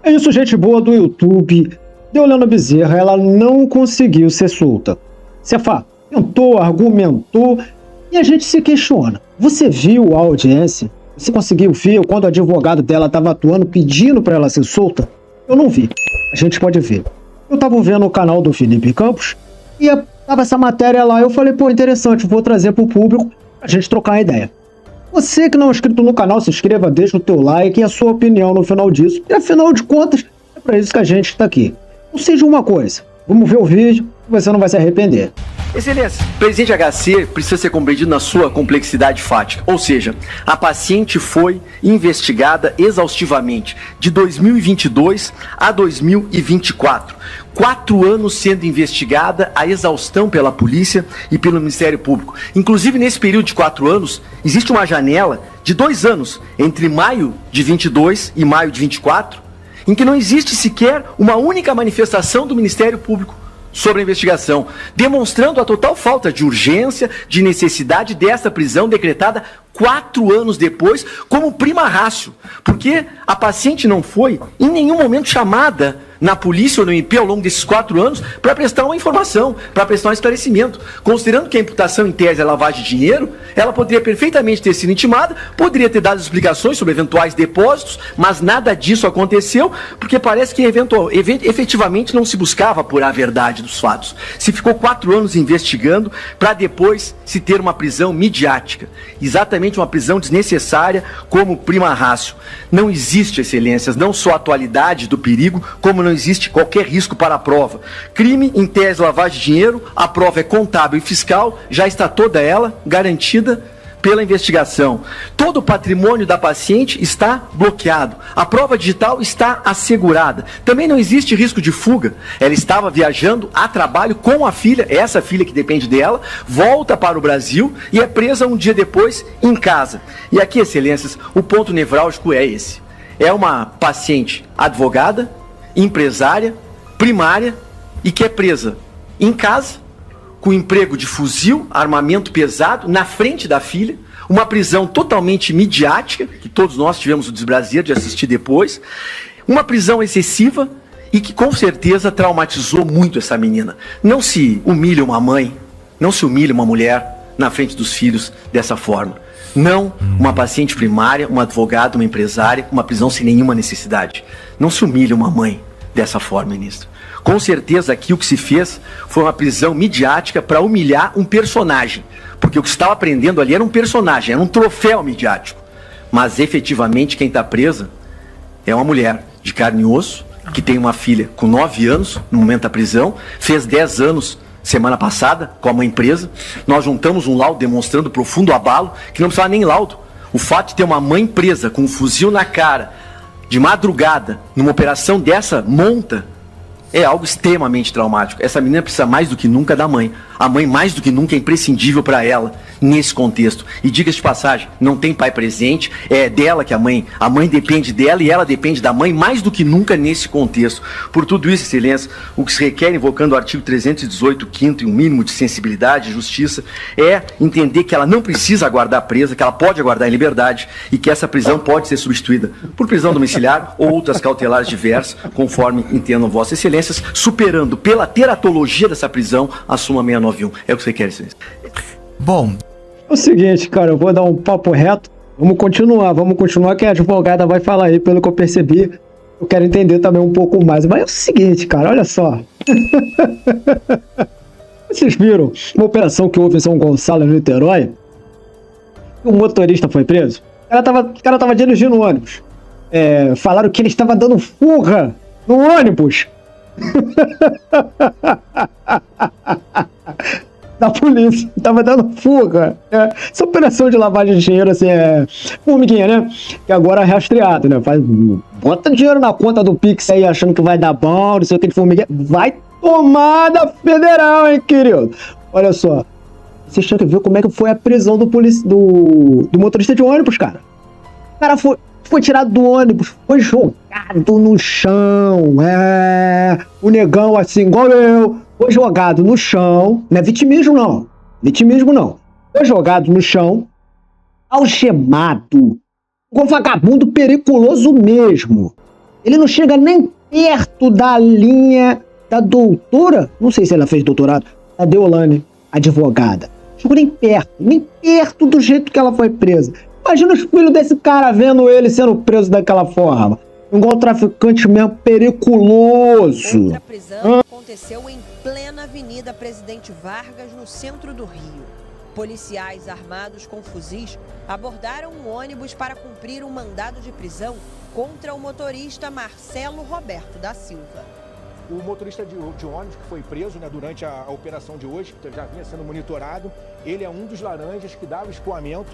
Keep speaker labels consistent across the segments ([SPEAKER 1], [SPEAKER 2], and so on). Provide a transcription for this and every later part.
[SPEAKER 1] É isso, gente boa do YouTube. Deolana Bezerra, ela não conseguiu ser solta. Cefá tentou, argumentou, e a gente se questiona. Você viu a audiência? Você conseguiu ver quando o advogado dela estava atuando, pedindo para ela ser solta? Eu não vi. A gente pode ver. Eu estava vendo o canal do Felipe Campos, e tava essa matéria lá, eu falei, pô, interessante, vou trazer para o público, a gente trocar uma ideia. Você que não é inscrito no canal, se inscreva, deixa o teu like e a sua opinião no final disso. E afinal de contas, é para isso que a gente está aqui. Não seja uma coisa, vamos ver o vídeo e você não vai se arrepender.
[SPEAKER 2] Excelência, presente HC precisa ser compreendido na sua complexidade fática, ou seja, a paciente foi investigada exaustivamente de 2022 a 2024. 4 anos sendo investigada a exaustão pela polícia e pelo Ministério Público. Inclusive, nesse período de 4 anos, existe uma janela de 2 anos, entre maio de 22 e maio de 24, em que não existe sequer uma única manifestação do Ministério Público sobre a investigação, demonstrando a total falta de urgência, de necessidade dessa prisão decretada 4 anos depois, como prima ratio, porque a paciente não foi em nenhum momento chamada na polícia ou no MP ao longo desses 4 anos para prestar uma informação, para prestar um esclarecimento. Considerando que a imputação em tese é lavagem de dinheiro, ela poderia perfeitamente ter sido intimada, poderia ter dado explicações sobre eventuais depósitos, mas nada disso aconteceu, porque parece que efetivamente não se buscava apurar a verdade dos fatos. Se ficou 4 anos investigando para depois se ter uma prisão midiática, exatamente uma prisão desnecessária como prima ratio. Não existe, excelências, não só a atualidade do perigo, como não existe qualquer risco para a prova. Crime, em tese, lavagem de dinheiro, a prova é contábil e fiscal, já está toda ela garantida pela investigação. Todo o patrimônio da paciente está bloqueado. A prova digital está assegurada. Também não existe risco de fuga. Ela estava viajando a trabalho com a filha, essa filha que depende dela, volta para o Brasil e é presa um dia depois em casa. E aqui, excelências, o ponto nevrálgico é esse. É uma paciente advogada, empresária, primária e que é presa em casa, com emprego de fuzil, armamento pesado, na frente da filha, uma prisão totalmente midiática, que todos nós tivemos o desprazer de assistir depois, uma prisão excessiva e que com certeza traumatizou muito essa menina. Não se humilha uma mãe, não se humilha uma mulher na frente dos filhos dessa forma. Não uma paciente primária, uma advogada, uma empresária, uma prisão sem nenhuma necessidade. Não se humilha uma mãe dessa forma, ministro. Com certeza aqui o que se fez foi uma prisão midiática para humilhar um personagem. Porque o que estava prendendo ali era um personagem, era um troféu midiático. Mas efetivamente quem está presa é uma mulher de carne e osso, que tem uma filha com 9 anos no momento da prisão, fez 10 anos semana passada com a mãe presa. Nós juntamos um laudo demonstrando profundo abalo, que não precisava nem laudo. O fato de ter uma mãe presa com um fuzil na cara, de madrugada, numa operação dessa monta, é algo extremamente traumático. Essa menina precisa mais do que nunca da mãe. A mãe mais do que nunca é imprescindível para ela nesse contexto. E diga-se de passagem, não tem pai presente, é dela que a mãe depende dela e ela depende da mãe mais do que nunca nesse contexto. Por tudo isso, excelência, o que se requer, invocando o artigo 318, 5º e um mínimo de sensibilidade e justiça, é entender que ela não precisa aguardar presa, que ela pode aguardar em liberdade e que essa prisão pode ser substituída por prisão domiciliar ou outras cautelares diversas, conforme entendam vossas excelências, superando pela teratologia dessa prisão a súmula 691. É o que você quer, excelência.
[SPEAKER 3] Bom,
[SPEAKER 1] É o seguinte, cara, eu vou dar um papo reto. Vamos continuar que a advogada vai falar aí, pelo que eu percebi. Eu quero entender também um pouco mais. Mas é o seguinte, cara, olha só. Vocês viram uma operação que houve em São Gonçalo, no Niterói? O motorista foi preso. O cara tava dirigindo o ônibus. Falaram que ele estava dando fuga no ônibus. Da polícia, tava dando fuga. Essa operação de lavagem de dinheiro, assim, é formiguinha, né? Que agora é rastreado, né? Bota dinheiro na conta do Pix aí, achando que vai dar bom, não sei o que de formiguinha. Vai tomar da federal, hein, querido? Olha só. Vocês tinham que ver como é que foi a prisão do motorista de ônibus, cara. O cara foi tirado do ônibus, foi jogado no chão. O negão, assim, igual eu, foi jogado no chão. Não é vitimismo, não. Vitimismo, não. Foi jogado no chão, algemado. Um vagabundo periculoso mesmo. Ele não chega nem perto da linha da doutora, não sei se ela fez doutorado, a Deolane, advogada. Chegou nem perto do jeito que ela foi presa. Imagina os filhos desse cara vendo ele sendo preso daquela forma. Igual traficante mesmo, periculoso.
[SPEAKER 3] Outra prisão aconteceu em plena Avenida Presidente Vargas, no centro do Rio. Policiais armados com fuzis abordaram um ônibus para cumprir um mandado de prisão contra o motorista Marcelo Roberto da Silva.
[SPEAKER 4] O motorista de ônibus que foi preso, né, durante a operação de hoje, que já vinha sendo monitorado, ele é um dos laranjas que dava escoamento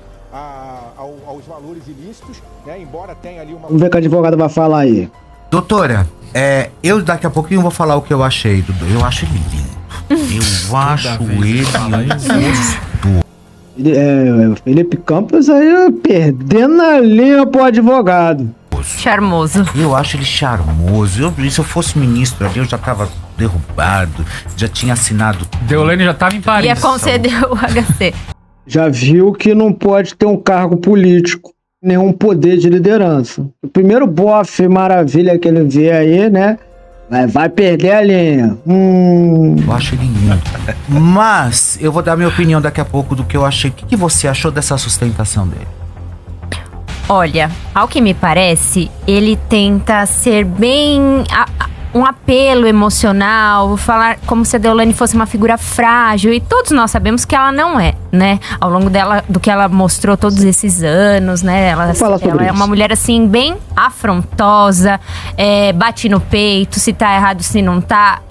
[SPEAKER 4] aos valores ilícitos, né, embora tenha ali uma...
[SPEAKER 1] Vamos ver o que a advogada vai falar aí.
[SPEAKER 5] Doutora, eu daqui a pouquinho vou falar o que eu achei. Eu acho ele lindo. Eu acho ele um gostoso.
[SPEAKER 1] Felipe Campos aí perdendo a linha pro advogado.
[SPEAKER 6] Charmoso.
[SPEAKER 5] Eu acho ele charmoso. Se eu fosse ministro ali, eu já tava derrubado, já tinha assinado.
[SPEAKER 7] Deolane já tava em Paris.
[SPEAKER 6] Ia conceder o HC.
[SPEAKER 1] Já viu que não pode ter um cargo político, nenhum poder de liderança. O primeiro bofe maravilha que ele vê aí, né? Vai perder a linha.
[SPEAKER 5] Eu acho ele lindo. Mas eu vou dar minha opinião daqui a pouco do que eu achei. O que você achou dessa sustentação dele?
[SPEAKER 6] Olha, ao que me parece, ele tenta ser bem... um apelo emocional, falar como se a Deolane fosse uma figura frágil, e todos nós sabemos que ela não é, né? Ao longo do que ela mostrou todos esses anos, né? Ela é uma mulher, assim, bem afrontosa, bate no peito, se tá errado, se não tá,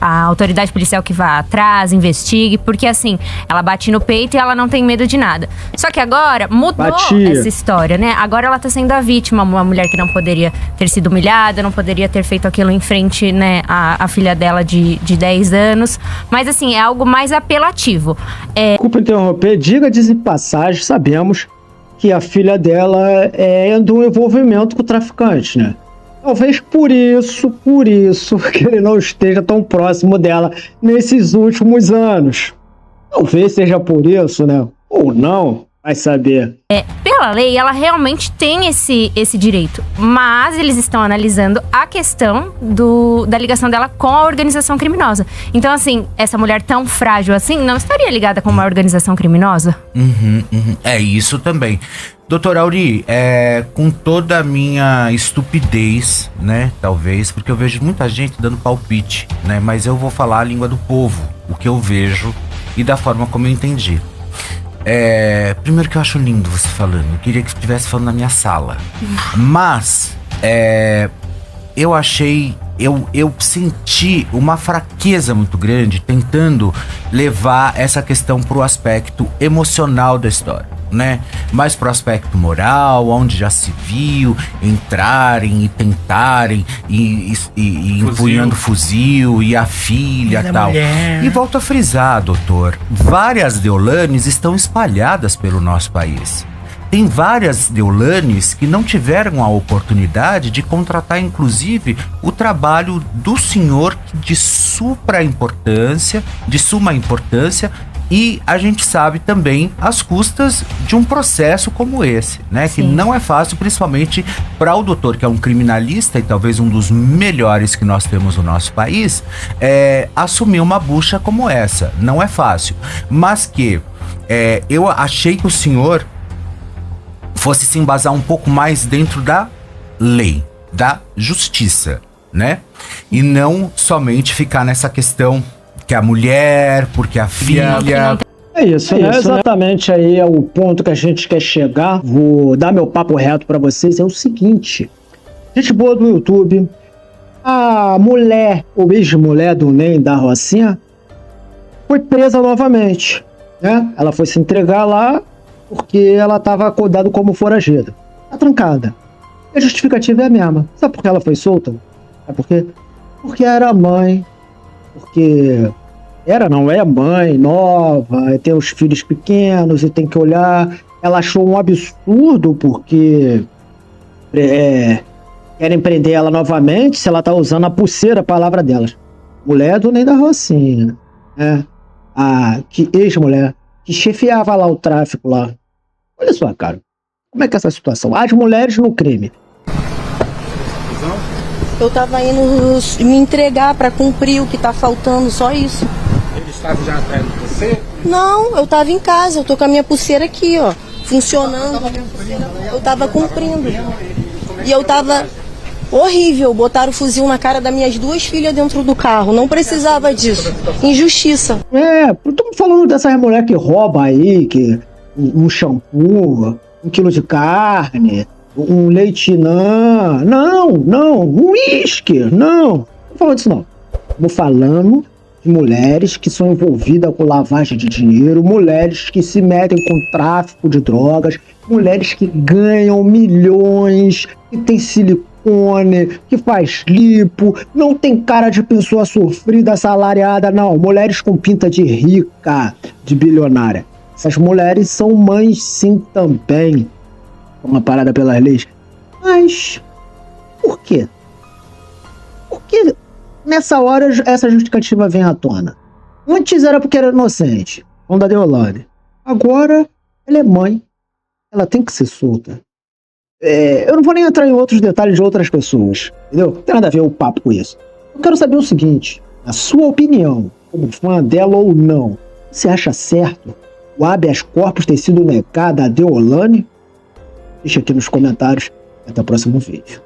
[SPEAKER 6] a autoridade policial que vá atrás, investigue, porque, assim, ela bate no peito e ela não tem medo de nada. Só que agora mudou essa história, né? Agora ela tá sendo a vítima, uma mulher que não poderia ter sido humilhada, não poderia ter feito aquilo em frente, né, a filha dela de 10 anos. Mas, assim, é algo mais apelativo.
[SPEAKER 1] Desculpa interromper, diga-se de passagem, sabemos que a filha dela é de um envolvimento com o traficante, né? Talvez por isso que ele não esteja tão próximo dela nesses últimos anos. Talvez seja por isso, né? Ou não, vai saber.
[SPEAKER 6] Pela lei, ela realmente tem esse direito, mas eles estão analisando a questão da ligação dela com a organização criminosa. Então, assim, essa mulher tão frágil assim não estaria ligada com uma organização criminosa?
[SPEAKER 5] É isso também. Doutor Auri, com toda a minha estupidez, né, talvez, porque eu vejo muita gente dando palpite, né, mas eu vou falar a língua do povo, o que eu vejo e da forma como eu entendi. Primeiro que eu acho lindo você falando. Eu queria que estivesse falando na minha sala. Mas eu achei, eu senti uma fraqueza muito grande tentando levar essa questão pro aspecto emocional da história, né? Mais pro aspecto moral, onde já se viu entrarem e tentarem e empunhando fuzil e a filha e tal. E volto a frisar, doutor, várias Deolanes estão espalhadas pelo nosso país. Tem várias Deolanes que não tiveram a oportunidade de contratar, inclusive, o trabalho do senhor de suma importância, e a gente sabe também as custas de um processo como esse, né? Sim. Que não é fácil, principalmente para o doutor, que é um criminalista e talvez um dos melhores que nós temos no nosso país, assumir uma bucha como essa. Não é fácil. Mas que eu achei que o senhor fosse se embasar um pouco mais dentro da lei, da justiça, né? E não somente ficar nessa questão que a mulher, porque a filha...
[SPEAKER 1] É isso, né? Exatamente aí é o ponto que a gente quer chegar. Vou dar meu papo reto pra vocês. É o seguinte, gente boa do YouTube, a mulher, ou ex-mulher do NEM da Rocinha, foi presa novamente, né? Ela foi se entregar lá porque ela estava acordada como foragida. Tá trancada. E a justificativa é a mesma. Sabe por que ela foi solta? Sabe por quê? Porque era mãe, porque é mãe nova, tem os filhos pequenos e tem que olhar. Ela achou um absurdo porque querem prender ela novamente se ela tá usando a pulseira, a palavra delas. Mulher do NEM da Rocinha, né? Que ex-mulher, que chefiava lá o tráfico lá. Olha só, cara, como é que é essa situação? As mulheres no crime.
[SPEAKER 7] Eu tava indo me entregar pra cumprir o que tá faltando, só isso.
[SPEAKER 4] Ele estava já atrás de você?
[SPEAKER 7] Não, eu tava em casa, eu tô com a minha pulseira aqui, ó, funcionando. Eu tava cumprindo. E eu tava horrível, botaram o fuzil na cara das minhas 2 filhas dentro do carro, não precisava disso. Injustiça.
[SPEAKER 1] Estamos falando dessas mulheres que roubam aí, que um shampoo, 1 quilo de carne, um leite não, um uísque, não tô falando disso não. Estamos falando de mulheres que são envolvidas com lavagem de dinheiro, mulheres que se metem com tráfico de drogas, mulheres que ganham milhões, que tem silicone, que faz lipo, não tem cara de pessoa sofrida, assalariada, não. Mulheres com pinta de rica, de bilionária. Essas mulheres são mães sim também. Uma parada pelas leis. Mas por quê? Por que nessa hora essa justificativa vem à tona? Antes era porque era inocente, como da Deolane. Agora ela é mãe. Ela tem que ser solta. Eu não vou nem entrar em outros detalhes de outras pessoas, entendeu? Não tem nada a ver o papo com isso. Eu quero saber o seguinte, a sua opinião, como fã dela ou não, você acha certo o habeas corpus ter sido negado a Deolane? Deixa aqui nos comentários. Até o próximo vídeo.